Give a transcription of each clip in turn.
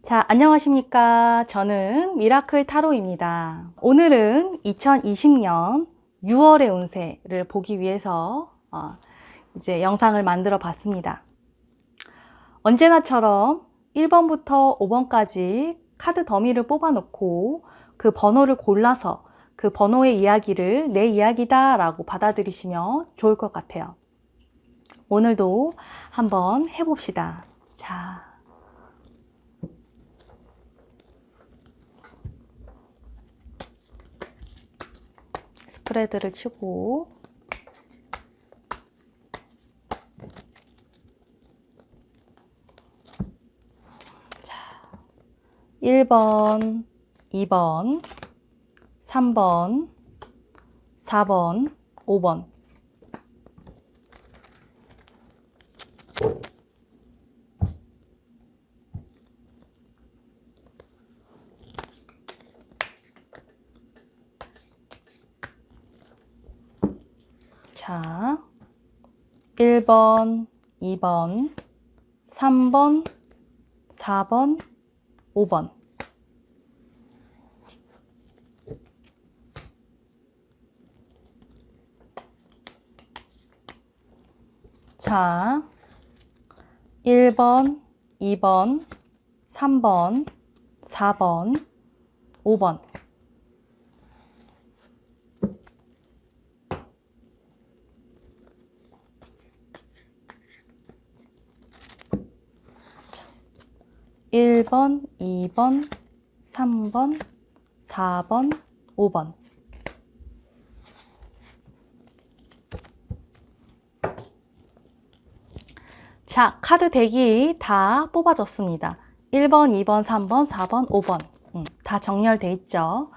자, 안녕하십니까. 저는 미라클 타로입니다. 오늘은 2020년 6월의 운세를 보기 위해서 이제 영상을 만들어 봤습니다. 언제나처럼 1번부터 5번까지 카드 더미를 뽑아 놓고 그 번호를 골라서 그 번호의 이야기를 내 이야기다 라고 받아들이시면 좋을 것 같아요. 오늘도 한번 해봅시다. 자, 스프레드를 치고 자, 1번, 2번, 3번, 4번, 5번. 자, 1번, 2번, 3번, 4번, 5번. 자, 1번, 2번, 3번, 4번, 5번. 자, 1번, 2번, 3번, 4번, 5번. 자, 카드 덱이 다 뽑아졌습니다. 1번, 2번, 3번, 4번, 5번. 다 정렬돼 있죠.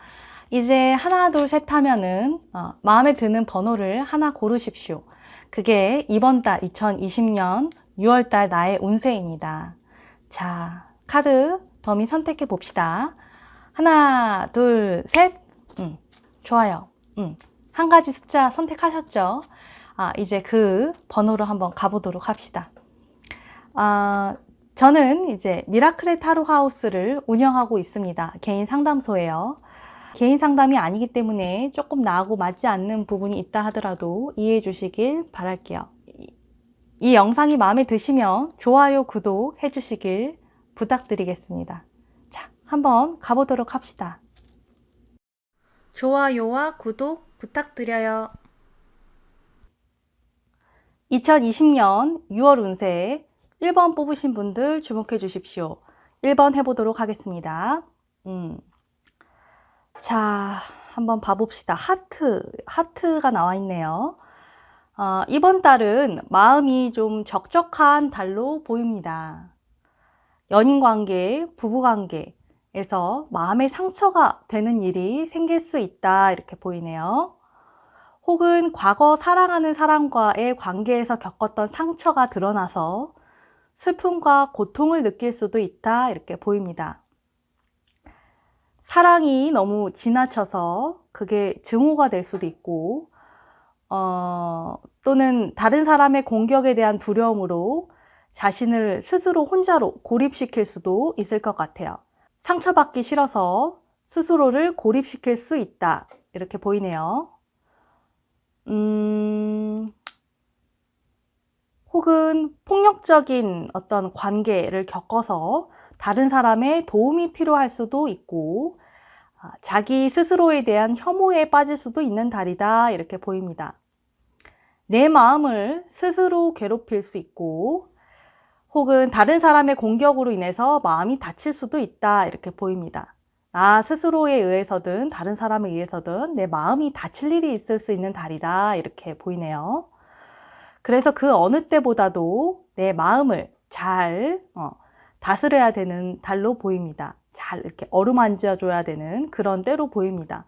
이제 하나, 둘, 셋 하면은 마음에 드는 번호를 하나 고르십시오. 그게 이번 달 2020년 6월달 나의 운세입니다. 자, 카드 더미 선택해 봅시다. 하나, 둘, 셋. 좋아요. 한 가지 숫자 선택하셨죠? 이제 그 번호로 한번 가보도록 합시다. 저는 이제 미라클의 타로 하우스를 운영하고 있습니다. 개인 상담소예요. 개인 상담이 아니기 때문에 조금 나하고 맞지 않는 부분이 있다 하더라도 이해해 주시길 바랄게요. 이 영상이 마음에 드시면 좋아요, 구독 해주시길 부탁드리겠습니다. 자, 한번 가보도록 합시다. 좋아요와 구독 부탁드려요. 2020년 6월 운세 1번 뽑으신 분들 주목해 주십시오. 1번 해보도록 하겠습니다. 자, 한번 봐봅시다. 하트가 나와 있네요. 이번 달은 마음이 좀 적적한 달로 보입니다. 연인관계, 부부관계에서 마음의 상처가 되는 일이 생길 수 있다 이렇게 보이네요. 혹은 과거 사랑하는 사람과의 관계에서 겪었던 상처가 드러나서 슬픔과 고통을 느낄 수도 있다 이렇게 보입니다. 사랑이 너무 지나쳐서 그게 증오가 될 수도 있고 또는 다른 사람의 공격에 대한 두려움으로 자신을 스스로 혼자로 고립시킬 수도 있을 것 같아요. 상처받기 싫어서 스스로를 고립시킬 수 있다 이렇게 보이네요. 혹은 폭력적인 어떤 관계를 겪어서 다른 사람의 도움이 필요할 수도 있고 자기 스스로에 대한 혐오에 빠질 수도 있는 달이다 이렇게 보입니다. 내 마음을 스스로 괴롭힐 수 있고 혹은 다른 사람의 공격으로 인해서 마음이 다칠 수도 있다 이렇게 보입니다. 나 스스로에 의해서든 다른 사람에 의해서든 내 마음이 다칠 일이 있을 수 있는 달이다 이렇게 보이네요. 그래서 그 어느 때보다도 내 마음을 잘 다스려야 되는 달로 보입니다. 잘 이렇게 어루만져 줘야 되는 그런 때로 보입니다.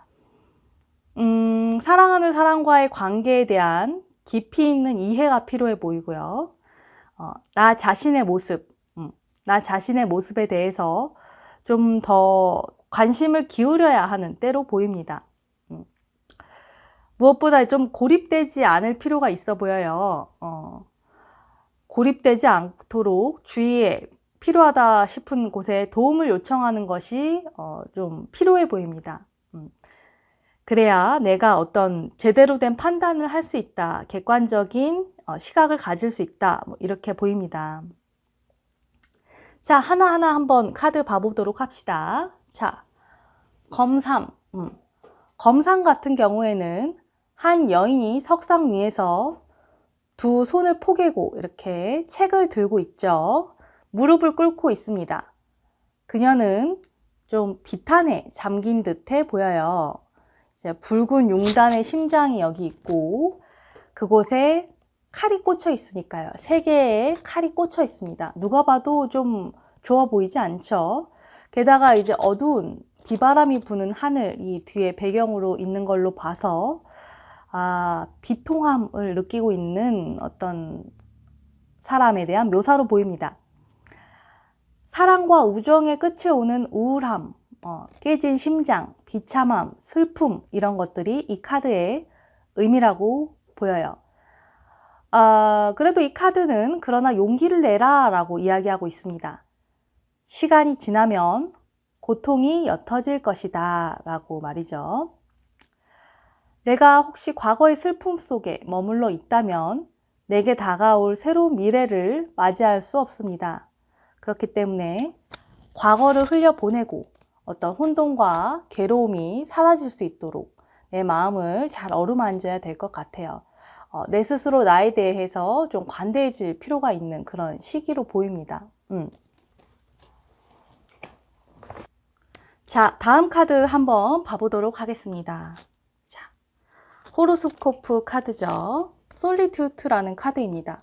사랑하는 사람과의 관계에 대한 깊이 있는 이해가 필요해 보이고요. 나 자신의 모습에 대해서 좀 더 관심을 기울여야 하는 때로 보입니다. 무엇보다 좀 고립되지 않을 필요가 있어 보여요. 고립되지 않도록 주위에 필요하다 싶은 곳에 도움을 요청하는 것이 좀 필요해 보입니다. 그래야 내가 어떤 제대로 된 판단을 할 수 있다, 객관적인 시각을 가질 수 있다, 뭐 이렇게 보입니다. 자, 하나하나 한번 카드 봐보도록 합시다. 자, 검삼. 검삼 같은 경우에는 한 여인이 석상 위에서 두 손을 포개고 이렇게 책을 들고 있죠. 무릎을 꿇고 있습니다. 그녀는 좀 비탄에 잠긴 듯해 보여요. 이제 붉은 용단의 심장이 여기 있고 그곳에 칼이 꽂혀 있으니까요. 세 개의 칼이 꽂혀 있습니다. 누가 봐도 좀 좋아 보이지 않죠? 게다가 이제 어두운 비바람이 부는 하늘이 뒤에 배경으로 있는 걸로 봐서 비통함을 느끼고 있는 어떤 사람에 대한 묘사로 보입니다. 사랑과 우정의 끝에 오는 우울함, 깨진 심장, 비참함, 슬픔 이런 것들이 이 카드의 의미라고 보여요. 그래도 이 카드는 그러나 용기를 내라 라고 이야기하고 있습니다. 시간이 지나면 고통이 옅어질 것이다 라고 말이죠. 내가 혹시 과거의 슬픔 속에 머물러 있다면 내게 다가올 새로운 미래를 맞이할 수 없습니다. 그렇기 때문에 과거를 흘려보내고 어떤 혼돈과 괴로움이 사라질 수 있도록 내 마음을 잘 어루만져야 될 것 같아요. 내 스스로 나에 대해서 좀 관대해질 필요가 있는 그런 시기로 보입니다. 자, 다음 카드 한번 봐보도록 하겠습니다. 자, 호로스코프 카드죠. 솔리튜트라는 카드입니다.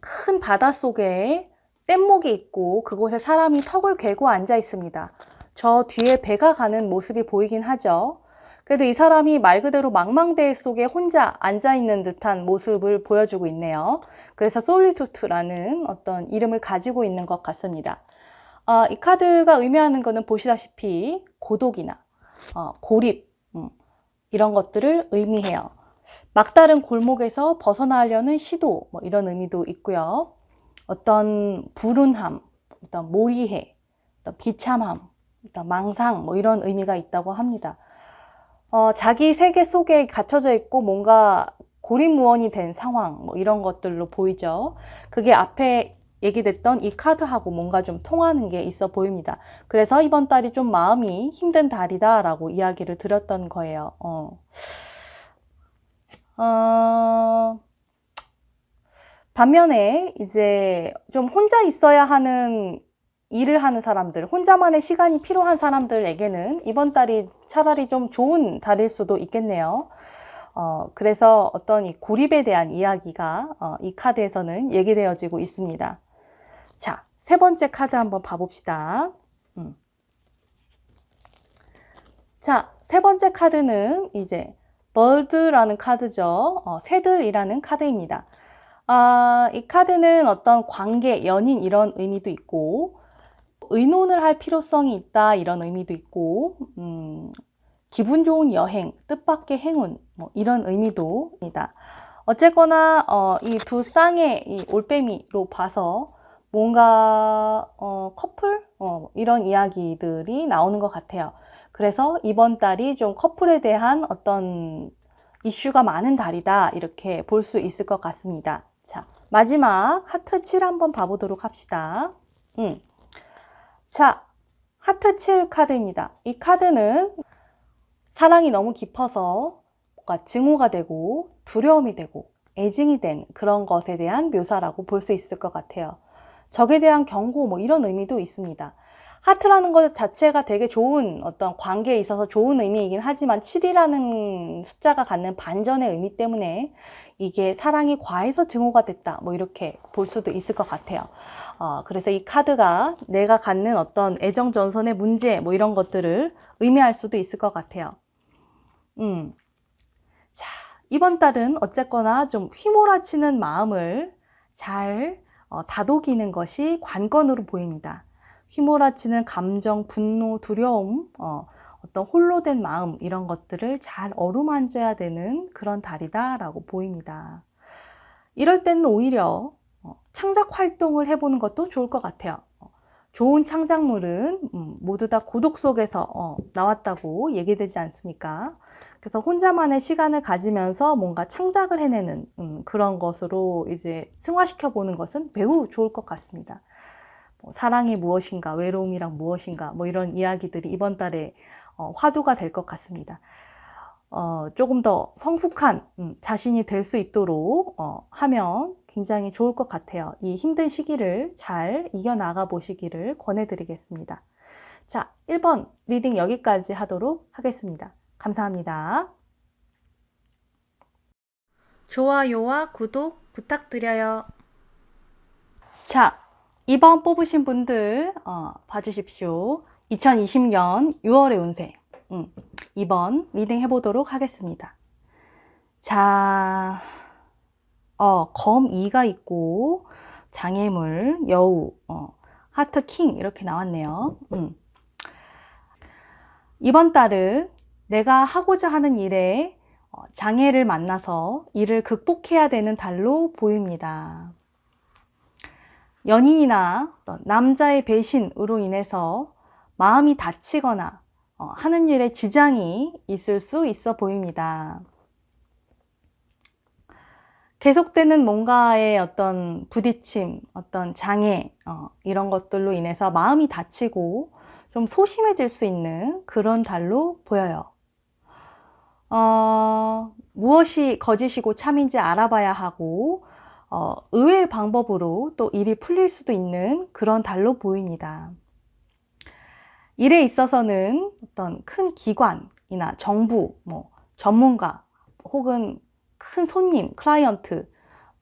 큰 바닷속에 뗏목이 있고 그곳에 사람이 턱을 괴고 앉아 있습니다. 저 뒤에 배가 가는 모습이 보이긴 하죠. 그래도 이 사람이 말 그대로 망망대해 속에 혼자 앉아 있는 듯한 모습을 보여주고 있네요. 그래서 솔리투트라는 어떤 이름을 가지고 있는 것 같습니다. 이 카드가 의미하는 것은 보시다시피 고독이나 고립 이런 것들을 의미해요. 막다른 골목에서 벗어나려는 시도 뭐 이런 의미도 있고요. 어떤 불운함, 어떤 몰이해, 어떤 비참함, 어떤 망상 뭐 이런 의미가 있다고 합니다. 자기 세계 속에 갇혀져 있고 뭔가 고립무원이 된 상황 뭐 이런 것들로 보이죠. 그게 앞에 얘기됐던 이 카드하고 뭔가 좀 통하는 게 있어 보입니다. 그래서 이번 달이 좀 마음이 힘든 달이다 라고 이야기를 드렸던 거예요. 반면에 이제 좀 혼자 있어야 하는 일을 하는 사람들, 혼자만의 시간이 필요한 사람들에게는 이번 달이 차라리 좀 좋은 달일 수도 있겠네요. 그래서 어떤 이 고립에 대한 이야기가 이 카드에서는 얘기되어지고 있습니다. 자, 세 번째 카드 한번 봐봅시다. 자, 세 번째 카드는 이제 버드라는 카드죠. 새들이라는 카드입니다. 이 카드는 어떤 관계, 연인 이런 의미도 있고 의논을 할 필요성이 있다 이런 의미도 있고 기분 좋은 여행, 뜻밖의 행운 뭐 이런 의미도 있습니다. 어쨌거나 이 두 쌍의 이 올빼미로 봐서 뭔가 커플 이런 이야기들이 나오는 것 같아요. 그래서 이번 달이 좀 커플에 대한 어떤 이슈가 많은 달이다 이렇게 볼 수 있을 것 같습니다. 자, 마지막 하트 7 한번 봐보도록 합시다. 자, 하트 7 카드입니다. 이 카드는 사랑이 너무 깊어서 뭔가 증오가 되고 두려움이 되고 애증이 된 그런 것에 대한 묘사라고 볼 수 있을 것 같아요. 적에 대한 경고 뭐 이런 의미도 있습니다. 하트라는 것 자체가 되게 좋은 어떤 관계에 있어서 좋은 의미이긴 하지만 7이라는 숫자가 갖는 반전의 의미 때문에 이게 사랑이 과해서 증오가 됐다 뭐 이렇게 볼 수도 있을 것 같아요. 그래서 이 카드가 내가 갖는 어떤 애정 전선의 문제 뭐 이런 것들을 의미할 수도 있을 것 같아요. 자, 이번 달은 어쨌거나 좀 휘몰아치는 마음을 잘 다독이는 것이 관건으로 보입니다. 휘몰아치는 감정, 분노, 두려움, 어떤 홀로 된 마음 이런 것들을 잘 어루만져야 되는 그런 달이다라고 보입니다. 이럴 때는 오히려 창작 활동을 해보는 것도 좋을 것 같아요. 좋은 창작물은 모두 다 고독 속에서 나왔다고 얘기되지 않습니까? 그래서 혼자만의 시간을 가지면서 뭔가 창작을 해내는 그런 것으로 이제 승화시켜 보는 것은 매우 좋을 것 같습니다. 사랑이 무엇인가, 외로움이란 무엇인가, 뭐 이런 이야기들이 이번 달에 화두가 될 것 같습니다. 조금 더 성숙한 자신이 될 수 있도록 하면 굉장히 좋을 것 같아요. 이 힘든 시기를 잘 이겨나가 보시기를 권해드리겠습니다. 자, 1번 리딩 여기까지 하도록 하겠습니다. 감사합니다. 좋아요와 구독 부탁드려요. 자, 2번 뽑으신 분들 봐주십시오. 2020년 6월의 운세 2번 리딩 해보도록 하겠습니다. 자, 검 2가 있고 장애물, 여우, 하트 킹 이렇게 나왔네요. 이번 달은 내가 하고자 하는 일에 장애를 만나서 이를 극복해야 되는 달로 보입니다. 연인이나 남자의 배신으로 인해서 마음이 다치거나 하는 일에 지장이 있을 수 있어 보입니다. 계속되는 뭔가의 어떤 부딪힘, 어떤 장애 이런 것들로 인해서 마음이 다치고 좀 소심해질 수 있는 그런 달로 보여요. 무엇이 거짓이고 참인지 알아봐야 하고 의외의 방법으로 또 일이 풀릴 수도 있는 그런 달로 보입니다. 일에 있어서는 어떤 큰 기관이나 정부, 전문가 혹은 큰 손님, 클라이언트,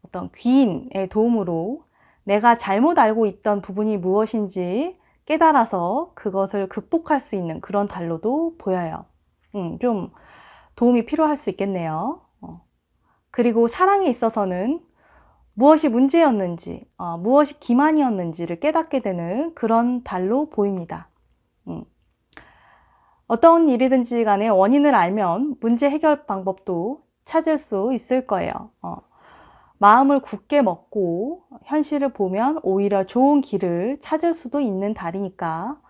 어떤 귀인의 도움으로 내가 잘못 알고 있던 부분이 무엇인지 깨달아서 그것을 극복할 수 있는 그런 달로도 보여요. 좀 도움이 필요할 수 있겠네요. 그리고 사랑에 있어서는 무엇이 문제였는지, 무엇이 기만이었는지를 깨닫게 되는 그런 달로 보입니다. 어떤 일이든지 간에 원인을 알면 문제 해결 방법도 찾을 수 있을 거예요. 마음을 굳게 먹고 현실을 보면 오히려 좋은 길을 찾을 수도 있는 달이니까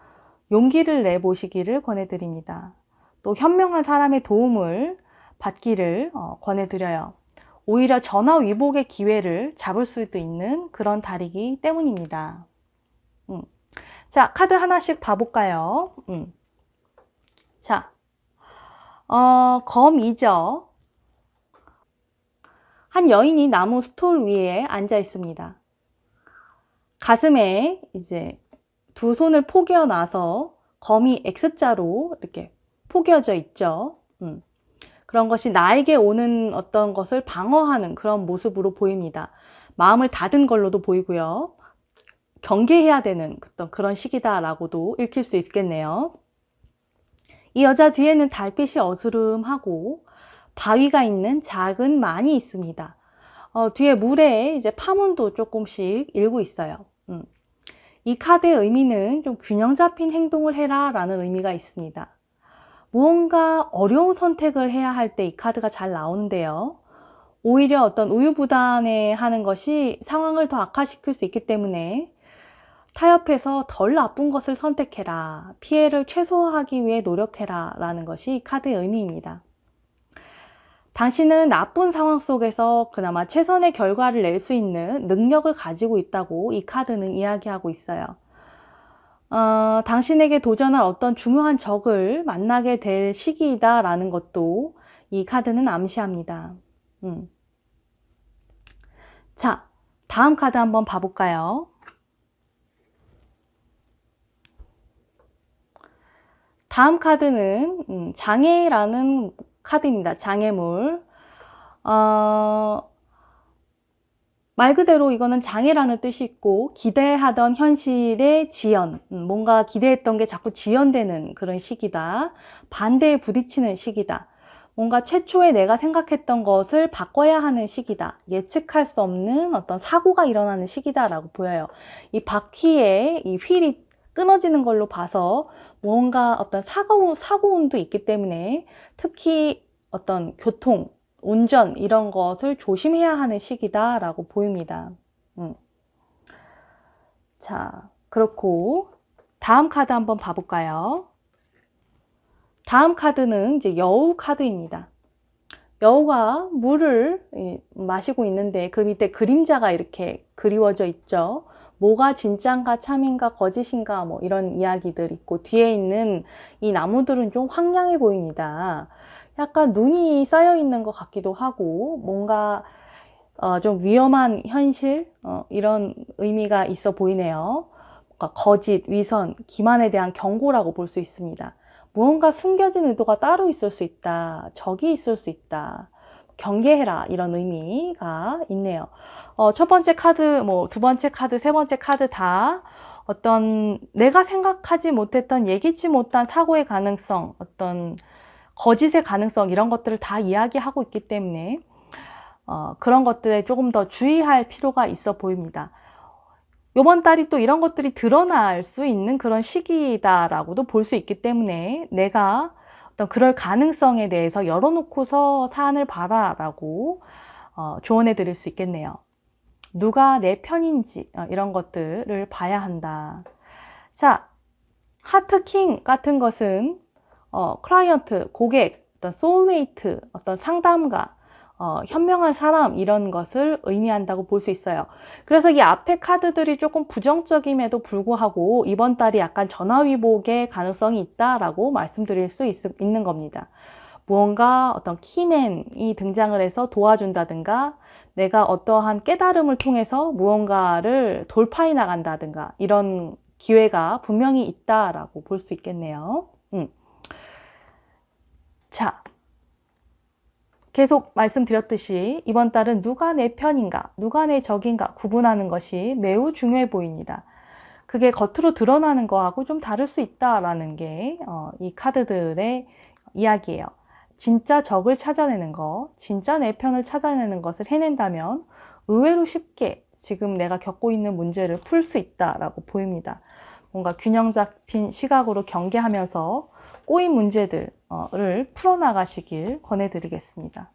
용기를 내보시기를 권해드립니다. 또 현명한 사람의 도움을 받기를 권해드려요. 오히려 전화위복의 기회를 잡을 수도 있는 그런 달이기 때문입니다. 자, 카드 하나씩 봐볼까요? 자, 검이죠. 한 여인이 나무 스톨 위에 앉아 있습니다. 가슴에 이제 두 손을 포개어 놔서 검이 X자로 이렇게 포개어져 있죠. 그런 것이 나에게 오는 어떤 것을 방어하는 그런 모습으로 보입니다. 마음을 닫은 걸로도 보이고요. 경계해야 되는 어떤 그런 시기다라고도 읽힐 수 있겠네요. 이 여자 뒤에는 달빛이 어스름하고 바위가 있는 작은 만이 있습니다. 뒤에 물에 이제 파문도 조금씩 일고 있어요. 이 카드의 의미는 좀 균형 잡힌 행동을 해라 라는 의미가 있습니다. 무언가 어려운 선택을 해야 할 때 이 카드가 잘 나오는데요. 오히려 어떤 우유부단해 하는 것이 상황을 더 악화시킬 수 있기 때문에 타협해서 덜 나쁜 것을 선택해라, 피해를 최소화하기 위해 노력해라 라는 것이 카드의 의미입니다. 당신은 나쁜 상황 속에서 그나마 최선의 결과를 낼 수 있는 능력을 가지고 있다고 이 카드는 이야기하고 있어요. 당신에게 도전할 어떤 중요한 적을 만나게 될 시기이다 라는 것도 이 카드는 암시합니다. 자, 다음 카드 한번 봐볼까요? 다음 카드는 장애라는 카드입니다. 장애물. 말 그대로 이거는 장애라는 뜻이 있고 기대하던 현실의 지연, 뭔가 기대했던 게 자꾸 지연되는 그런 시기다. 반대에 부딪히는 시기다. 뭔가 최초에 내가 생각했던 것을 바꿔야 하는 시기다. 예측할 수 없는 어떤 사고가 일어나는 시기다라고 보여요. 이 바퀴에 이 휠이 끊어지는 걸로 봐서 뭔가 어떤 사고운도 있기 때문에 특히 어떤 교통, 운전 이런 것을 조심해야 하는 시기다라고 보입니다. 자, 그렇고 다음 카드 한번 봐볼까요? 다음 카드는 이제 여우 카드입니다. 여우가 물을 마시고 있는데 그 밑에 그림자가 이렇게 그리워져 있죠. 뭐가 진짠가 참인가 거짓인가 뭐 이런 이야기들 있고 뒤에 있는 이 나무들은 좀 황량해 보입니다. 약간 눈이 쌓여 있는 것 같기도 하고 뭔가 좀 위험한 현실 이런 의미가 있어 보이네요. 뭔가 거짓, 위선, 기만에 대한 경고라고 볼 수 있습니다. 무언가 숨겨진 의도가 따로 있을 수 있다. 적이 있을 수 있다. 경계해라 이런 의미가 있네요. 첫 번째 카드, 뭐 두 번째 카드, 세 번째 카드 다 어떤 내가 생각하지 못했던 예기치 못한 사고의 가능성, 어떤 거짓의 가능성 이런 것들을 다 이야기하고 있기 때문에 그런 것들에 조금 더 주의할 필요가 있어 보입니다. 이번 달이 또 이런 것들이 드러날 수 있는 그런 시기다라고도 볼 수 있기 때문에 내가 어떤 그럴 가능성에 대해서 열어놓고서 사안을 봐라라고 조언해 드릴 수 있겠네요. 누가 내 편인지 이런 것들을 봐야 한다. 자, 하트 킹 같은 것은 클라이언트, 고객, 어떤 소울메이트, 어떤 상담가, 현명한 사람 이런 것을 의미한다고 볼 수 있어요. 그래서 이 앞에 카드들이 조금 부정적임에도 불구하고 이번 달이 약간 전화위복의 가능성이 있다라고 말씀드릴 수 있는 겁니다. 무언가 어떤 키맨이 등장을 해서 도와준다든가 내가 어떠한 깨달음을 통해서 무언가를 돌파해 나간다든가 이런 기회가 분명히 있다라고 볼 수 있겠네요. 자, 계속 말씀드렸듯이 이번 달은 누가 내 편인가, 누가 내 적인가 구분하는 것이 매우 중요해 보입니다. 그게 겉으로 드러나는 거하고 좀 다를 수 있다라는 게 이 카드들의 이야기예요. 진짜 적을 찾아내는 거, 진짜 내 편을 찾아내는 것을 해낸다면 의외로 쉽게 지금 내가 겪고 있는 문제를 풀 수 있다라고 보입니다. 뭔가 균형 잡힌 시각으로 경계하면서 꼬인 문제들을 풀어나가시길 권해드리겠습니다.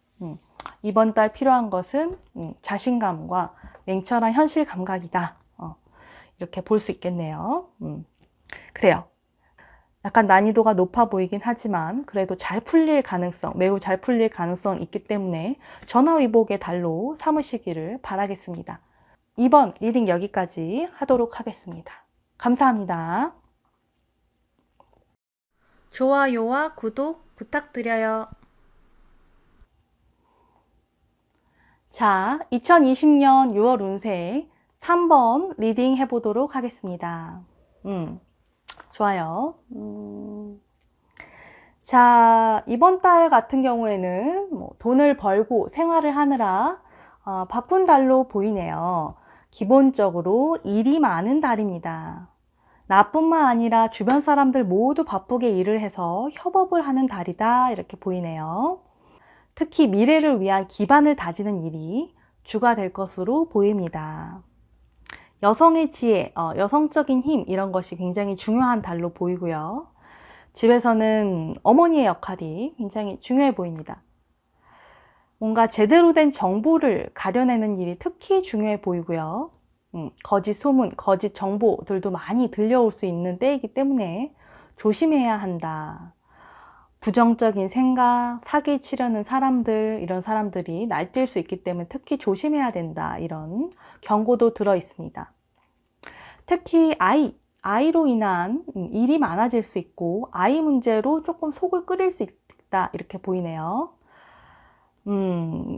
이번 달 필요한 것은 자신감과 냉철한 현실 감각이다. 이렇게 볼 수 있겠네요. 그래요. 약간 난이도가 높아 보이긴 하지만 그래도 잘 풀릴 가능성, 매우 잘 풀릴 가능성이 있기 때문에 전화위복의 달로 삼으시기를 바라겠습니다. 이번 리딩 여기까지 하도록 하겠습니다. 감사합니다. 좋아요와 구독 부탁드려요. 자, 2020년 6월 운세 3번 리딩 해보도록 하겠습니다. 좋아요. 자, 이번 달 같은 경우에는 뭐 돈을 벌고 생활을 하느라 바쁜 달로 보이네요. 기본적으로 일이 많은 달입니다. 나뿐만 아니라 주변 사람들 모두 바쁘게 일을 해서 협업을 하는 달이다 이렇게 보이네요. 특히 미래를 위한 기반을 다지는 일이 주가 될 것으로 보입니다. 여성의 지혜, 여성적인 힘 이런 것이 굉장히 중요한 달로 보이고요. 집에서는 어머니의 역할이 굉장히 중요해 보입니다. 뭔가 제대로 된 정보를 가려내는 일이 특히 중요해 보이고요. 거짓 소문, 거짓 정보들도 많이 들려올 수 있는 때이기 때문에 조심해야 한다. 부정적인 생각, 사기 치려는 사람들, 이런 사람들이 날뛸 수 있기 때문에 특히 조심해야 된다. 이런 경고도 들어 있습니다. 특히 아이로 인한 일이 많아질 수 있고 아이 문제로 조금 속을 끓일 수 있다. 이렇게 보이네요.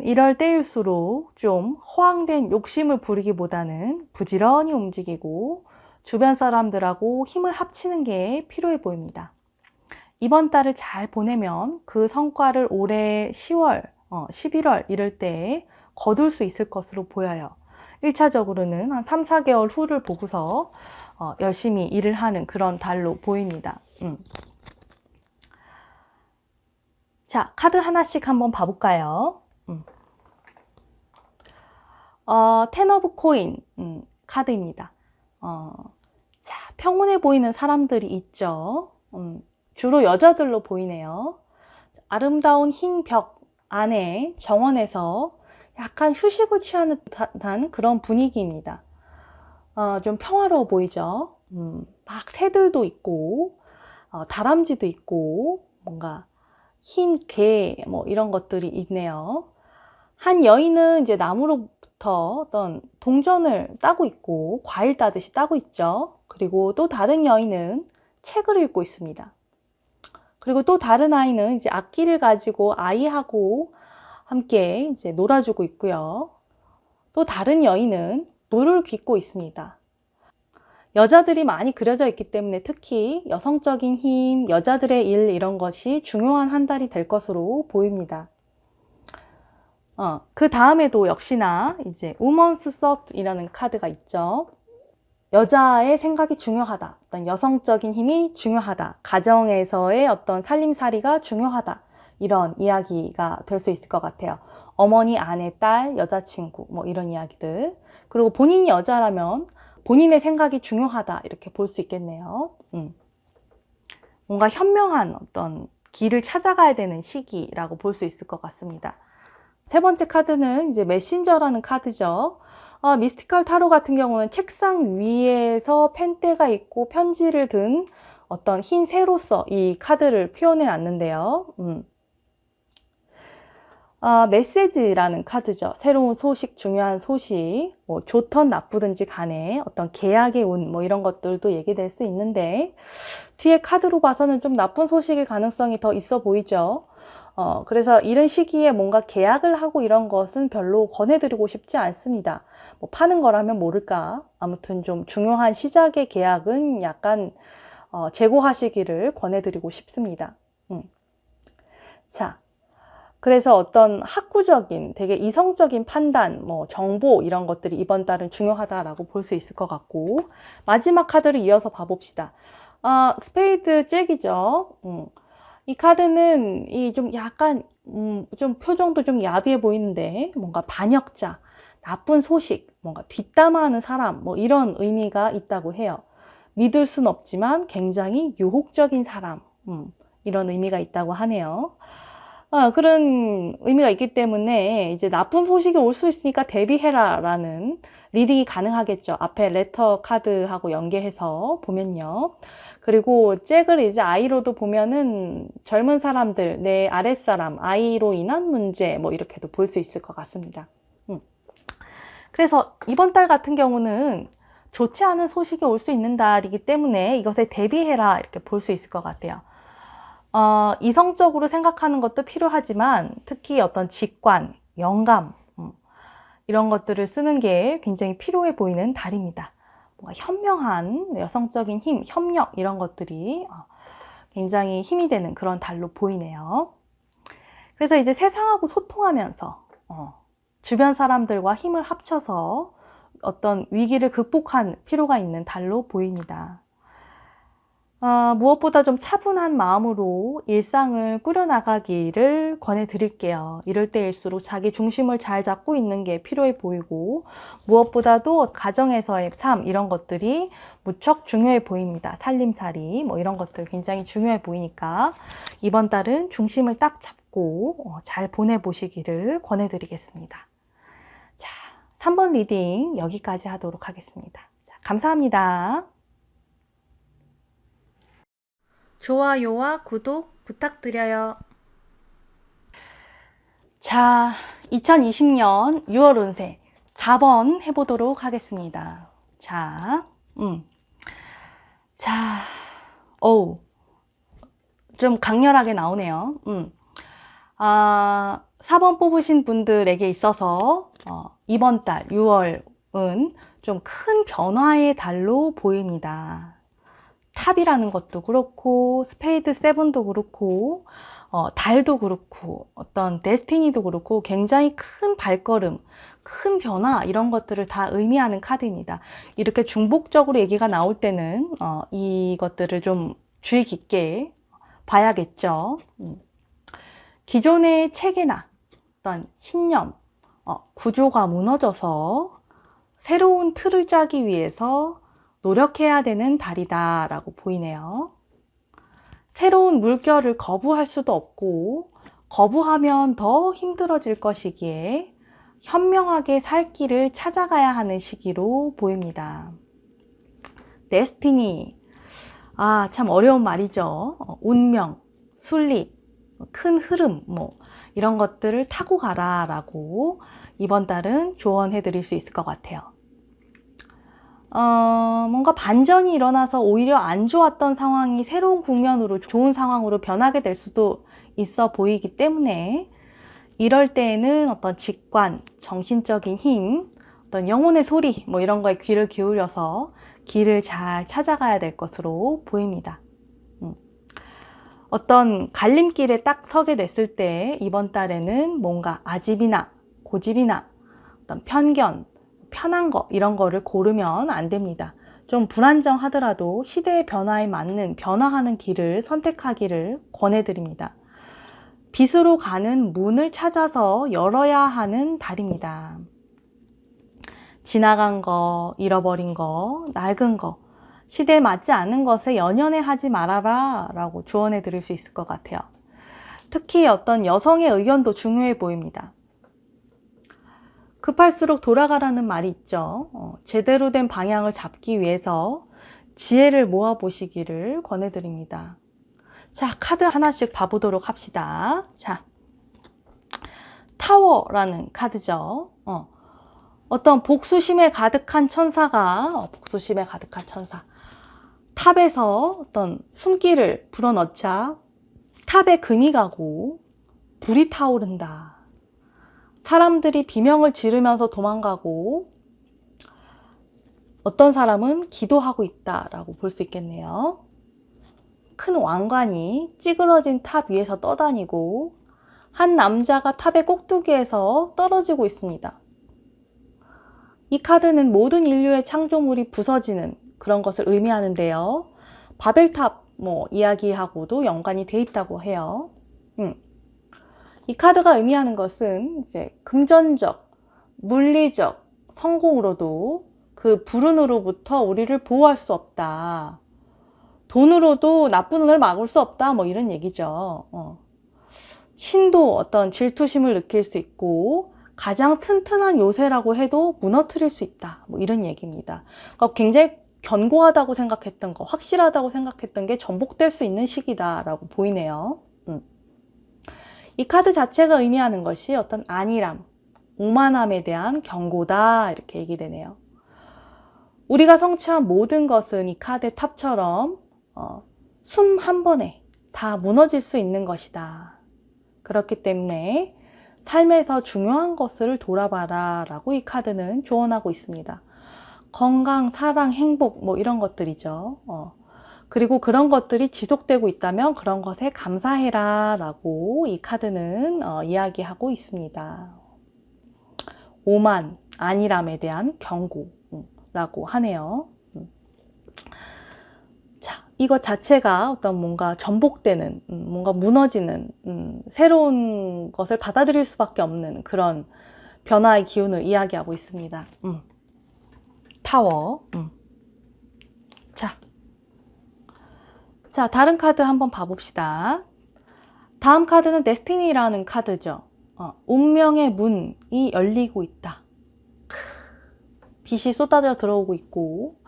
이럴 때일수록 좀 허황된 욕심을 부리기보다는 부지런히 움직이고 주변 사람들하고 힘을 합치는 게 필요해 보입니다. 이번 달을 잘 보내면 그 성과를 올해 10월, 11월 이럴 때 거둘 수 있을 것으로 보여요. 1차적으로는 한 3, 4개월 후를 보고서 열심히 일을 하는 그런 달로 보입니다. 자, 카드 하나씩 한번 봐볼까요? 텐 오브 코인 카드입니다. 자, 평온해 보이는 사람들이 있죠. 주로 여자들로 보이네요. 아름다운 흰 벽 안에 정원에서 약간 휴식을 취하는 듯한 그런 분위기입니다. 좀 평화로워 보이죠. 막 새들도 있고 다람쥐도 있고 뭔가 흰 개 뭐 이런 것들이 있네요. 한 여인은 이제 나무로부터 어떤 동전을 따고 있고 과일 따듯이 따고 있죠. 그리고 또 다른 여인은 책을 읽고 있습니다. 그리고 또 다른 아이는 이제 악기를 가지고 아이하고 함께 이제 놀아주고 있고요. 또 다른 여인은 물을 깃고 있습니다. 여자들이 많이 그려져 있기 때문에 특히 여성적인 힘, 여자들의 일 이런 것이 중요한 한 달이 될 것으로 보입니다. 그 다음에도 역시나 이제 Woman's Thought이라는 카드가 있죠. 여자의 생각이 중요하다. 어떤 여성적인 힘이 중요하다. 가정에서의 어떤 살림살이가 중요하다. 이런 이야기가 될 수 있을 것 같아요. 어머니, 아내, 딸, 여자친구 뭐 이런 이야기들. 그리고 본인이 여자라면 본인의 생각이 중요하다. 이렇게 볼 수 있겠네요. 뭔가 현명한 어떤 길을 찾아가야 되는 시기라고 볼 수 있을 것 같습니다. 세 번째 카드는 이제 메신저라는 카드죠. 미스티컬 타로 같은 경우는 책상 위에서 펜대가 있고 편지를 든 어떤 흰 새로서 이 카드를 표현해 놨는데요. 메시지라는 카드죠. 새로운 소식, 중요한 소식, 뭐 좋든 나쁘든지 간에 어떤 계약의 운, 뭐 이런 것들도 얘기될 수 있는데 뒤에 카드로 봐서는 좀 나쁜 소식일 가능성이 더 있어 보이죠. 그래서 이런 시기에 뭔가 계약을 하고 이런 것은 별로 권해드리고 싶지 않습니다. 뭐 파는 거라면 모를까. 아무튼 좀 중요한 시작의 계약은 약간 재고하시기를 권해드리고 싶습니다. 자, 그래서 어떤 학구적인, 되게 이성적인 판단, 뭐 정보 이런 것들이 이번 달은 중요하다라고 볼 수 있을 것 같고 마지막 카드를 이어서 봐봅시다. 스페이드 잭이죠. 이 카드는 이 좀 약간 좀 표정도 좀 야비해 보이는데 뭔가 반역자, 나쁜 소식, 뭔가 뒷담화하는 사람 뭐 이런 의미가 있다고 해요. 믿을 순 없지만 굉장히 유혹적인 사람 이런 의미가 있다고 하네요. 그런 의미가 있기 때문에 이제 나쁜 소식이 올 수 있으니까 대비해라 라는 리딩이 가능하겠죠. 앞에 레터 카드하고 연계해서 보면요. 그리고 잭을 이제 아이로도 보면은 젊은 사람들, 내 아랫사람, 아이로 인한 문제 뭐 이렇게도 볼 수 있을 것 같습니다. 그래서 이번 달 같은 경우는 좋지 않은 소식이 올 수 있는 달이기 때문에 이것에 대비해라 이렇게 볼 수 있을 것 같아요. 이성적으로 생각하는 것도 필요하지만 특히 어떤 직관, 영감 이런 것들을 쓰는 게 굉장히 필요해 보이는 달입니다. 뭔가 현명한 여성적인 힘, 협력 이런 것들이 굉장히 힘이 되는 그런 달로 보이네요. 그래서 이제 세상하고 소통하면서 주변 사람들과 힘을 합쳐서 어떤 위기를 극복할 필요가 있는 달로 보입니다. 무엇보다 좀 차분한 마음으로 일상을 꾸려나가기를 권해드릴게요. 이럴 때일수록 자기 중심을 잘 잡고 있는 게 필요해 보이고 무엇보다도 가정에서의 삶 이런 것들이 무척 중요해 보입니다. 살림살이 뭐 이런 것들 굉장히 중요해 보이니까 이번 달은 중심을 딱 잡고 잘 보내보시기를 권해드리겠습니다. 자, 3번 리딩 여기까지 하도록 하겠습니다. 자, 감사합니다. 좋아요와 구독 부탁드려요. 자, 2020년 6월 운세 4번 해보도록 하겠습니다. 자, 좀 강렬하게 나오네요. 4번 뽑으신 분들에게 있어서 이번 달 6월은 좀 큰 변화의 달로 보입니다. 탑이라는 것도 그렇고 스페이드 세븐도 그렇고 달도 그렇고 어떤 데스티니도 그렇고 굉장히 큰 발걸음, 큰 변화 이런 것들을 다 의미하는 카드입니다. 이렇게 중복적으로 얘기가 나올 때는 이것들을 좀 주의 깊게 봐야겠죠. 기존의 체계나 어떤 신념, 구조가 무너져서 새로운 틀을 짜기 위해서 노력해야 되는 달이다 라고 보이네요. 새로운 물결을 거부할 수도 없고 거부하면 더 힘들어질 것이기에 현명하게 살 길을 찾아가야 하는 시기로 보입니다. 데스티니, 참 어려운 말이죠. 운명, 순리, 큰 흐름, 이런 것들을 타고 가라 라고 이번 달은 조언해 드릴 수 있을 것 같아요. 뭔가 반전이 일어나서 오히려 안 좋았던 상황이 새로운 국면으로 좋은 상황으로 변하게 될 수도 있어 보이기 때문에 이럴 때에는 어떤 직관, 정신적인 힘, 어떤 영혼의 소리 이런 거에 귀를 기울여서 길을 잘 찾아가야 될 것으로 보입니다. 어떤 갈림길에 딱 서게 됐을 때 이번 달에는 뭔가 아집이나 고집이나 어떤 편견, 편한 거 이런 거를 고르면 안 됩니다. 좀 불안정하더라도 시대의 변화에 맞는 변화하는 길을 선택하기를 권해드립니다. 빛으로 가는 문을 찾아서 열어야 하는 달입니다. 지나간 거, 잃어버린 거, 낡은 거, 시대에 맞지 않는 것에 연연해 하지 말아라 라고 조언해 드릴 수 있을 것 같아요. 특히 어떤 여성의 의견도 중요해 보입니다. 급할수록 돌아가라는 말이 있죠. 제대로 된 방향을 잡기 위해서 지혜를 모아 보시기를 권해드립니다. 자, 카드 하나씩 봐보도록 합시다. 자, 타워라는 카드죠. 어떤 복수심에 가득한 천사가, 복수심에 가득한 천사. 탑에서 어떤 숨기를 불어넣자 탑에 금이 가고 불이 타오른다. 사람들이 비명을 지르면서 도망가고 어떤 사람은 기도하고 있다라고 볼 수 있겠네요. 큰 왕관이 찌그러진 탑 위에서 떠다니고 한 남자가 탑의 꼭두기에서 떨어지고 있습니다. 이 카드는 모든 인류의 창조물이 부서지는 그런 것을 의미하는데요. 바벨탑 이야기하고도 연관이 돼 있다고 해요. 이 카드가 의미하는 것은 이제 금전적, 물리적 성공으로도 그 불운으로부터 우리를 보호할 수 없다. 돈으로도 나쁜 운을 막을 수 없다. 이런 얘기죠. 신도 어떤 질투심을 느낄 수 있고 가장 튼튼한 요새라고 해도 무너뜨릴 수 있다. 이런 얘기입니다. 그러니까 굉장히 견고하다고 생각했던 거, 확실하다고 생각했던 게 전복될 수 있는 시기다라고 보이네요. 이 카드 자체가 의미하는 것이 어떤 안일함, 오만함에 대한 경고다 이렇게 얘기되네요. 우리가 성취한 모든 것은 이 카드의 탑처럼 숨 한 번에 다 무너질 수 있는 것이다. 그렇기 때문에 삶에서 중요한 것을 돌아봐라 라고 이 카드는 조언하고 있습니다. 건강, 사랑, 행복 이런 것들이죠. 그리고 그런 것들이 지속되고 있다면 그런 것에 감사해라 라고 이 카드는 이야기하고 있습니다. 오만, 안일함에 대한 경고라고 하네요. 자, 이것 자체가 어떤 뭔가 전복되는, 뭔가 무너지는, 새로운 것을 받아들일 수밖에 없는 그런 변화의 기운을 이야기하고 있습니다. 타워. 자, 다른 카드 한번 봐봅시다. 다음 카드는 데스티니라는 카드죠. 운명의 문이 열리고 있다. 빛이 쏟아져 들어오고 있고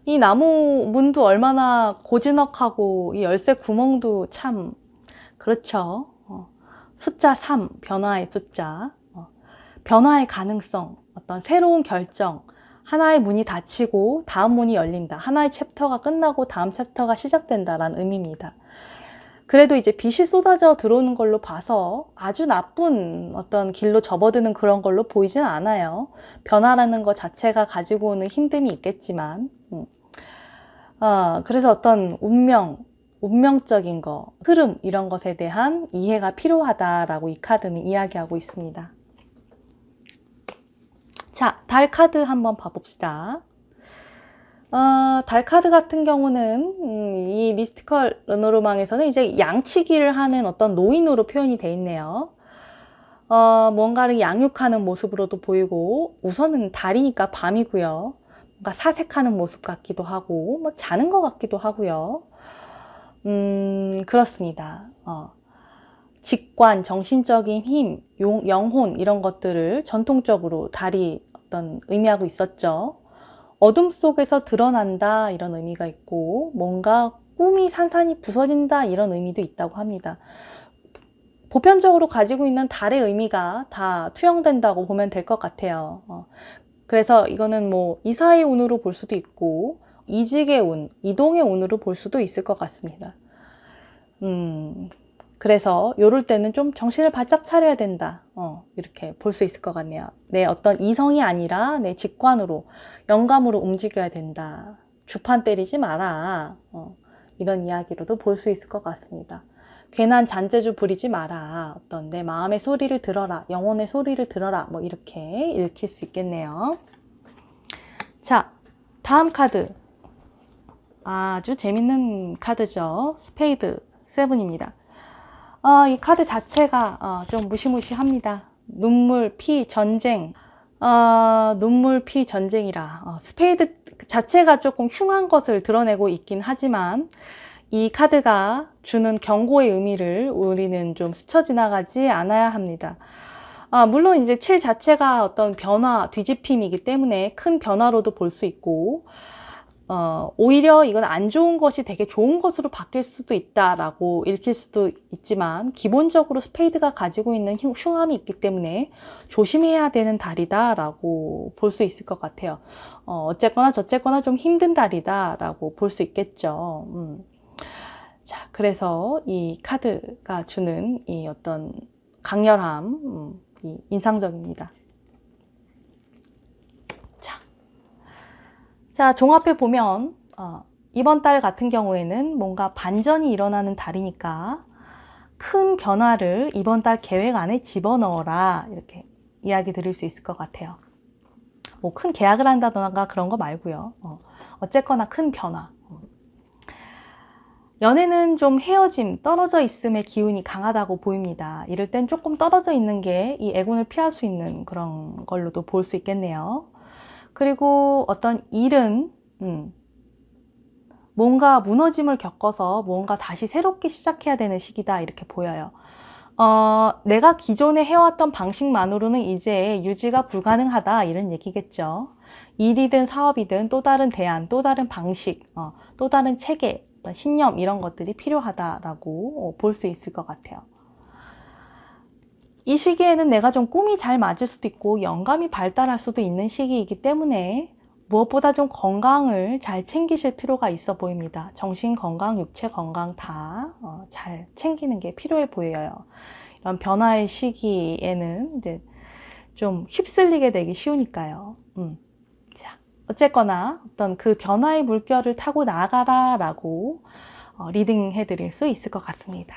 이 나무 문도 얼마나 고즈넉하고 이 열쇠 구멍도 참 그렇죠. 숫자 3, 변화의 숫자, 변화의 가능성, 어떤 새로운 결정, 하나의 문이 닫히고 다음 문이 열린다. 하나의 챕터가 끝나고 다음 챕터가 시작된다라는 의미입니다. 그래도 이제 빛이 쏟아져 들어오는 걸로 봐서 아주 나쁜 어떤 길로 접어드는 그런 걸로 보이진 않아요. 변화라는 것 자체가 가지고 오는 힘듦이 있겠지만 그래서 어떤 운명적인 거, 흐름 이런 것에 대한 이해가 필요하다라고 이 카드는 이야기하고 있습니다. 자, 달 카드 한번 봐봅시다. 달 카드 같은 경우는 이 미스티컬 르노르망에서는 이제 양치기를 하는 어떤 노인으로 표현이 되어 있네요. 뭔가를 양육하는 모습으로도 보이고, 우선은 달이니까 밤이고요. 뭔가 사색하는 모습 같기도 하고, 뭐 자는 것 같기도 하고요. 그렇습니다. 직관, 정신적인 힘, 영혼 이런 것들을 전통적으로 달이 어떤 의미하고 있었죠. 어둠 속에서 드러난다 이런 의미가 있고, 뭔가 꿈이 산산이 부서진다 이런 의미도 있다고 합니다. 보편적으로 가지고 있는 달의 의미가 다 투영된다고 보면 될 것 같아요. 그래서 이거는 뭐 이사의 운으로 볼 수도 있고, 이직의 운, 이동의 운으로 볼 수도 있을 것 같습니다. 그래서 요럴 때는 좀 정신을 바짝 차려야 된다. 이렇게 볼 수 있을 것 같네요. 내 어떤 이성이 아니라 내 직관으로, 영감으로 움직여야 된다. 주판 때리지 마라. 이런 이야기로도 볼 수 있을 것 같습니다. 괜한 잔재주 부리지 마라. 어떤 내 마음의 소리를 들어라. 영혼의 소리를 들어라. 뭐 이렇게 읽힐 수 있겠네요. 자, 다음 카드. 아주 재밌는 카드죠. 스페이드 7입니다. 이 카드 자체가 좀 무시무시합니다. 눈물, 피, 전쟁. 눈물, 피, 전쟁이라. 스페이드 자체가 조금 흉한 것을 드러내고 있긴 하지만 이 카드가 주는 경고의 의미를 우리는 좀 스쳐 지나가지 않아야 합니다. 물론 이제 7 자체가 어떤 변화, 뒤집힘이기 때문에 큰 변화로도 볼 수 있고, 오히려 이건 안 좋은 것이 되게 좋은 것으로 바뀔 수도 있다라고 읽힐 수도 있지만, 기본적으로 스페이드가 가지고 있는 흉함이 있기 때문에 조심해야 되는 달이다라고 볼 수 있을 것 같아요. 어쨌거나 저쨌거나 좀 힘든 달이다라고 볼 수 있겠죠. 자, 그래서 이 카드가 주는 이 어떤 강렬함, 인상적입니다. 자, 종합해 보면 이번 달 같은 경우에는 뭔가 반전이 일어나는 달이니까 큰 변화를 이번 달 계획 안에 집어넣어라, 이렇게 이야기 드릴 수 있을 것 같아요. 뭐 큰 계약을 한다던가 그런 거 말고요. 어쨌거나 큰 변화. 연애는 좀 헤어짐, 떨어져 있음의 기운이 강하다고 보입니다. 이럴 땐 조금 떨어져 있는 게 이 애군을 피할 수 있는 그런 걸로도 볼 수 있겠네요. 그리고 어떤 일은 뭔가 무너짐을 겪어서 뭔가 다시 새롭게 시작해야 되는 시기다, 이렇게 보여요. 내가 기존에 해왔던 방식만으로는 이제 유지가 불가능하다, 이런 얘기겠죠. 일이든 사업이든 또 다른 대안, 또 다른 방식, 또 다른 체계, 신념 이런 것들이 필요하다라고 볼 수 있을 것 같아요. 이 시기에는 내가 좀 꿈이 잘 맞을 수도 있고 영감이 발달할 수도 있는 시기이기 때문에 무엇보다 좀 건강을 잘 챙기실 필요가 있어 보입니다. 정신 건강, 육체 건강 다 잘 챙기는 게 필요해 보여요. 이런 변화의 시기에는 이제 좀 휩쓸리게 되기 쉬우니까요. 자, 어쨌거나 어떤 그 변화의 물결을 타고 나가라 라고 리딩 해드릴 수 있을 것 같습니다.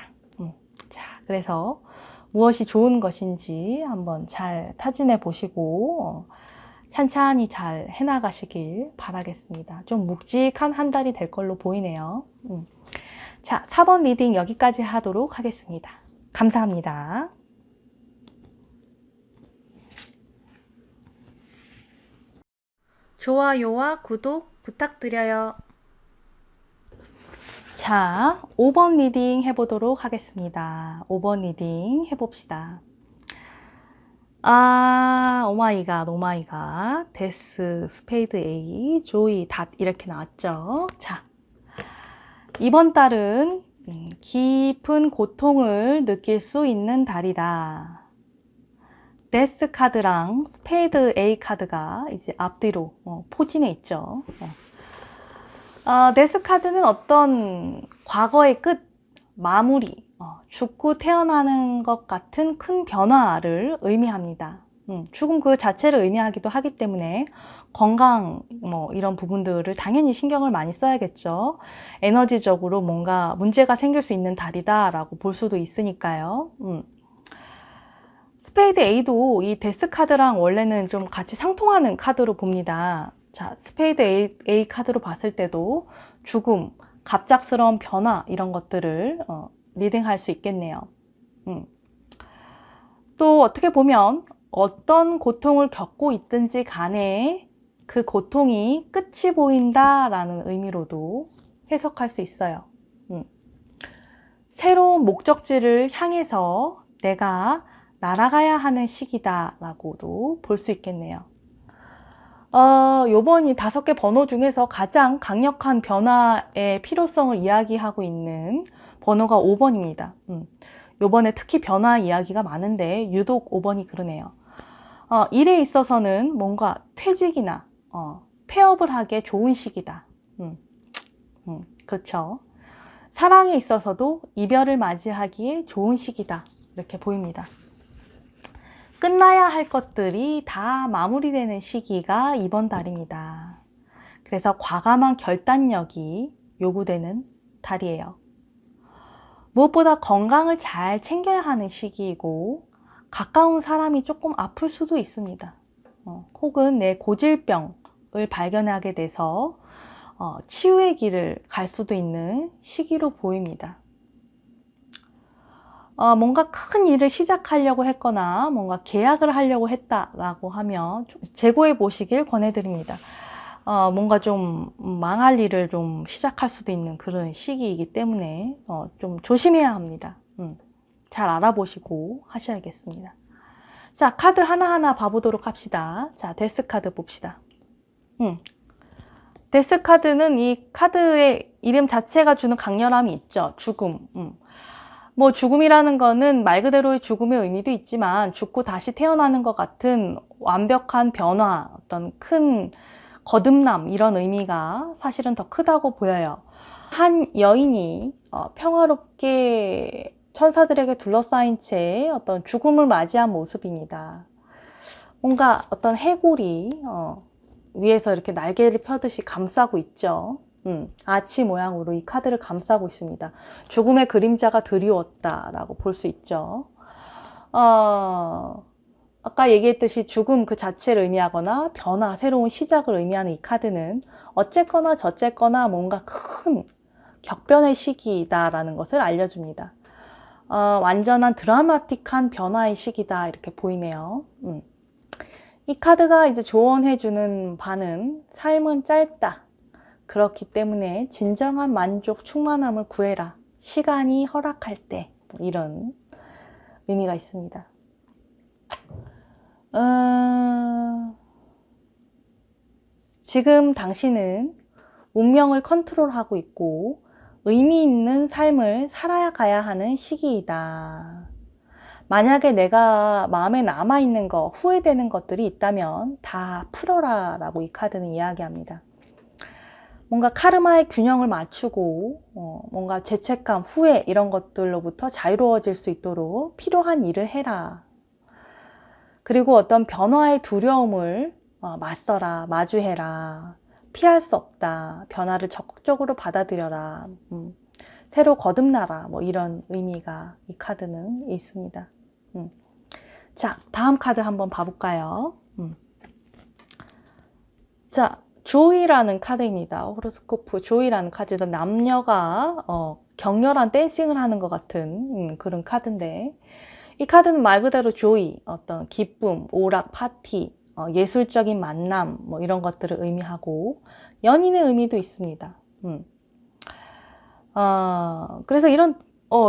자, 그래서 무엇이 좋은 것인지 한번 잘 타진해 보시고 찬찬히 잘 해나가시길 바라겠습니다. 좀 묵직한 한 달이 될 걸로 보이네요. 자, 4번 리딩 여기까지 하도록 하겠습니다. 감사합니다. 좋아요와 구독 부탁드려요. 자, 5번 리딩 해보도록 하겠습니다. 5번 리딩 해봅시다. 오마이갓, 오마이갓, 데스, 스페이드 A, 조이, 닷 이렇게 나왔죠. 자, 이번 달은 깊은 고통을 느낄 수 있는 달이다. 데스 카드랑 스페이드 A 카드가 이제 앞뒤로 포진해 있죠. 데스 카드는 어떤 과거의 끝, 마무리, 죽고 태어나는 것 같은 큰 변화를 의미합니다. 죽음 그 자체를 의미하기도 하기 때문에 건강 이런 부분들을 당연히 신경을 많이 써야겠죠. 에너지적으로 뭔가 문제가 생길 수 있는 달이다 라고 볼 수도 있으니까요. 스페이드 A도 이 데스 카드랑 원래는 좀 같이 상통하는 카드로 봅니다. 자, 스페이드 A 카드로 봤을 때도 죽음, 갑작스러운 변화 이런 것들을 리딩할 수 있겠네요. 또 어떻게 보면 어떤 고통을 겪고 있든지 간에 그 고통이 끝이 보인다라는 의미로도 해석할 수 있어요. 새로운 목적지를 향해서 내가 날아가야 하는 시기다 라고도 볼 수 있겠네요. 요번 이 5개 번호 중에서 가장 강력한 변화의 필요성을 이야기하고 있는 번호가 5번입니다. 요번에 특히 변화 이야기가 많은데 유독 5번이 그러네요. 일에 있어서는 뭔가 퇴직이나 폐업을 하기에 좋은 시기다. 그렇죠. 사랑에 있어서도 이별을 맞이하기에 좋은 시기다. 이렇게 보입니다. 끝나야 할 것들이 다 마무리되는 시기가 이번 달입니다. 그래서 과감한 결단력이 요구되는 달이에요. 무엇보다 건강을 잘 챙겨야 하는 시기이고 가까운 사람이 조금 아플 수도 있습니다. 혹은 내 고질병을 발견하게 돼서 치유의 길을 갈 수도 있는 시기로 보입니다. 뭔가 큰 일을 시작하려고 했거나 뭔가 계약을 하려고 했다라고 하면 좀 재고해 보시길 권해드립니다. 뭔가 좀 망할 일을 좀 시작할 수도 있는 그런 시기이기 때문에 좀 조심해야 합니다. 잘 알아보시고 하셔야겠습니다. 자, 카드 하나하나 봐보도록 합시다. 자, 데스 카드 봅시다. 데스 카드는 이 카드의 이름 자체가 주는 강렬함이 있죠. 죽음. 뭐 죽음이라는 거는 말 그대로의 죽음의 의미도 있지만 죽고 다시 태어나는 것 같은 완벽한 변화, 어떤 큰 거듭남 이런 의미가 사실은 더 크다고 보여요. 한 여인이 평화롭게 천사들에게 둘러싸인 채 어떤 죽음을 맞이한 모습입니다. 뭔가 어떤 해골이 위에서 이렇게 날개를 펴듯이 감싸고 있죠. 아치 모양으로 이 카드를 감싸고 있습니다. 죽음의 그림자가 드리웠다라고 볼 수 있죠. 아까 얘기했듯이 죽음 그 자체를 의미하거나 변화, 새로운 시작을 의미하는 이 카드는 어쨌거나 저쨌거나 뭔가 큰 격변의 시기다라는 것을 알려줍니다. 완전한 드라마틱한 변화의 시기다 이렇게 보이네요. 이 카드가 이제 조언해주는 바는 삶은 짧다. 그렇기 때문에 진정한 만족, 충만함을 구해라. 시간이 허락할 때 이런 의미가 있습니다. 지금 당신은 운명을 컨트롤하고 있고 의미 있는 삶을 살아야 가야 하는 시기이다. 만약에 내가 마음에 남아있는 거, 후회되는 것들이 있다면 다 풀어라 라고 이 카드는 이야기합니다. 뭔가 카르마의 균형을 맞추고 뭔가 죄책감, 후회 이런 것들로부터 자유로워질 수 있도록 필요한 일을 해라. 그리고 어떤 변화의 두려움을 맞서라, 마주해라. 피할 수 없다. 변화를 적극적으로 받아들여라. 새로 거듭나라. 뭐 이런 의미가 이 카드는 있습니다. 자, 다음 카드 한번 봐볼까요? 자, 조이라는 카드입니다. 호로스코프 조이라는 카드도 남녀가 격렬한 댄싱을 하는 것 같은 그런 카드인데 이 카드는 말 그대로 조이, 어떤 기쁨, 오락, 파티, 예술적인 만남 뭐 이런 것들을 의미하고 연인의 의미도 있습니다. 그래서 이런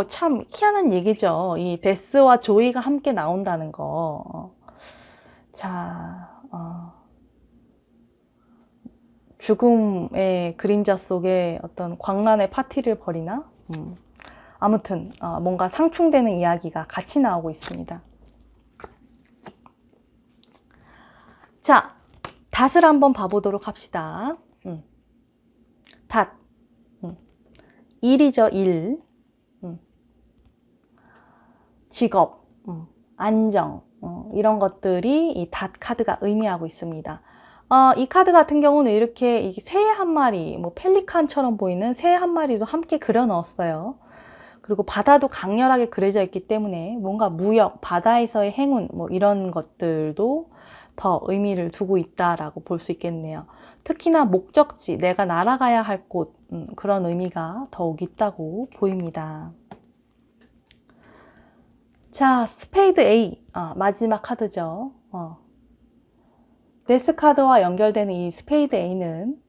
참 희한한 얘기죠. 이 데스와 조이가 함께 나온다는 거. 자, 죽음의 그림자 속에 어떤 광란의 파티를 벌이나? 아무튼 뭔가 상충되는 이야기가 같이 나오고 있습니다. 자, 닷을 한번 봐보도록 합시다. 닷. 일이죠, 일. 직업, 안정, 이런 것들이 이 닷 카드가 의미하고 있습니다. 이 카드 같은 경우는 이렇게 새 한 마리, 뭐 펠리칸처럼 보이는 새 한 마리도 함께 그려 넣었어요. 그리고 바다도 강렬하게 그려져 있기 때문에 뭔가 무역, 바다에서의 행운, 뭐 이런 것들도 더 의미를 두고 있다라고 볼 수 있겠네요. 특히나 목적지, 내가 날아가야 할 곳, 그런 의미가 더욱 있다고 보입니다. 자, 스페이드 A, 마지막 카드죠. 데스 카드와 연결되는 이 스페이드 A는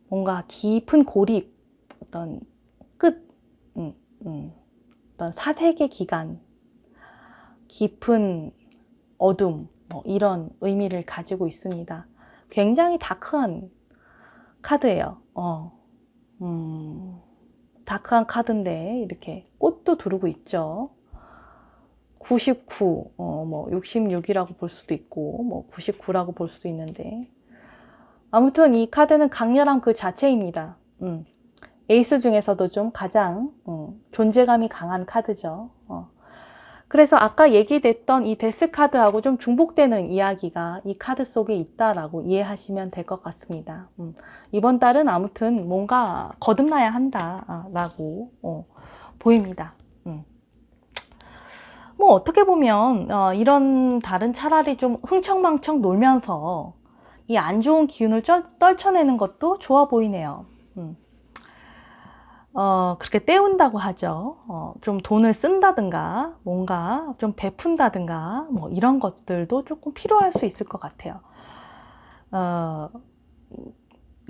뭔가 깊은 고립, 어떤 끝, 어떤 사색의 기간, 깊은 어둠, 이런 의미를 가지고 있습니다. 굉장히 다크한 카드예요. 다크한 카드인데 이렇게 꽃도 두르고 있죠. 99, 66이라고 볼 수도 있고 99라고 볼 수도 있는데 아무튼 이 카드는 강렬함 그 자체입니다. 에이스 중에서도 좀 가장 존재감이 강한 카드죠. 그래서 아까 얘기됐던 이 데스 카드하고 좀 중복되는 이야기가 이 카드 속에 있다라고 이해하시면 될 것 같습니다. 이번 달은 아무튼 뭔가 거듭나야 한다라고 보입니다. 뭐 어떻게 보면 이런 달은 차라리 좀 흥청망청 놀면서 이 안 좋은 기운을 떨쳐내는 것도 좋아 보이네요. 그렇게 때운다고 하죠. 좀 돈을 쓴다든가 뭔가 좀 베푼다든가 뭐 이런 것들도 조금 필요할 수 있을 것 같아요.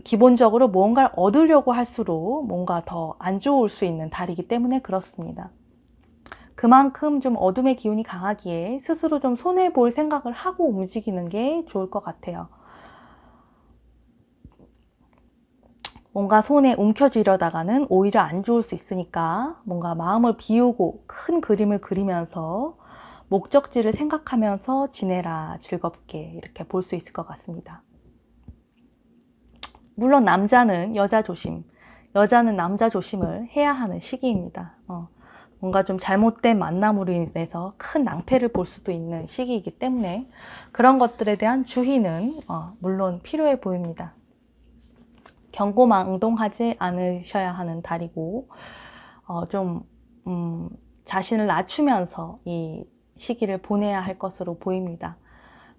기본적으로 뭔가를 얻으려고 할수록 뭔가 더 안 좋을 수 있는 달이기 때문에 그렇습니다. 그만큼 좀 어둠의 기운이 강하기에 스스로 좀 손해볼 생각을 하고 움직이는 게 좋을 것 같아요. 뭔가 손에 움켜쥐려다가는 오히려 안 좋을 수 있으니까 뭔가 마음을 비우고 큰 그림을 그리면서 목적지를 생각하면서 지내라, 즐겁게 이렇게 볼 수 있을 것 같습니다. 물론 남자는 여자 조심, 여자는 남자 조심을 해야 하는 시기입니다. 뭔가 좀 잘못된 만남으로 인해서 큰 낭패를 볼 수도 있는 시기이기 때문에 그런 것들에 대한 주의는 물론 필요해 보입니다. 경고망동하지 않으셔야 하는 달이고 자신을 낮추면서 이 시기를 보내야 할 것으로 보입니다.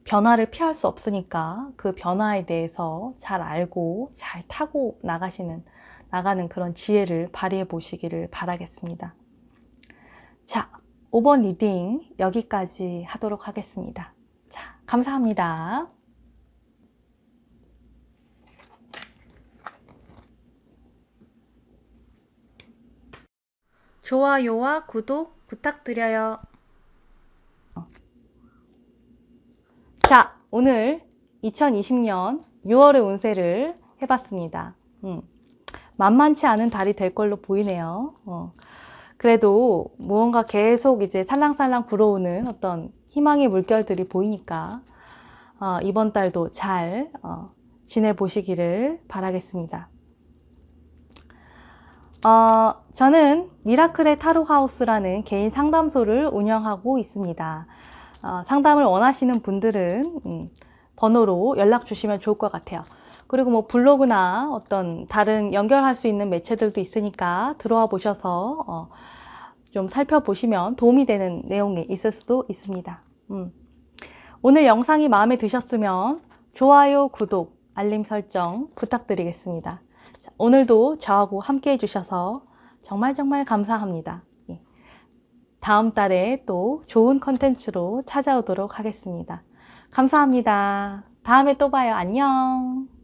변화를 피할 수 없으니까 그 변화에 대해서 잘 알고 잘 타고 나가는 그런 지혜를 발휘해 보시기를 바라겠습니다. 자, 5번 리딩 여기까지 하도록 하겠습니다. 자, 감사합니다. 좋아요와 구독 부탁드려요. 자, 오늘 2020년 6월의 운세를 해봤습니다. 만만치 않은 달이 될 걸로 보이네요. 그래도 무언가 계속 이제 살랑살랑 불어오는 어떤 희망의 물결들이 보이니까 이번 달도 잘 지내보시기를 바라겠습니다. 저는 미라클의 타로하우스라는 개인 상담소를 운영하고 있습니다. 상담을 원하시는 분들은 번호로 연락 주시면 좋을 것 같아요. 그리고 뭐 블로그나 어떤 다른 연결할 수 있는 매체들도 있으니까 들어와 보셔서 좀 살펴보시면 도움이 되는 내용이 있을 수도 있습니다. 오늘 영상이 마음에 드셨으면 좋아요, 구독, 알림 설정 부탁드리겠습니다. 자, 오늘도 저하고 함께 해주셔서 정말 감사합니다. 다음 달에 또 좋은 컨텐츠로 찾아오도록 하겠습니다. 감사합니다. 다음에 또 봐요. 안녕.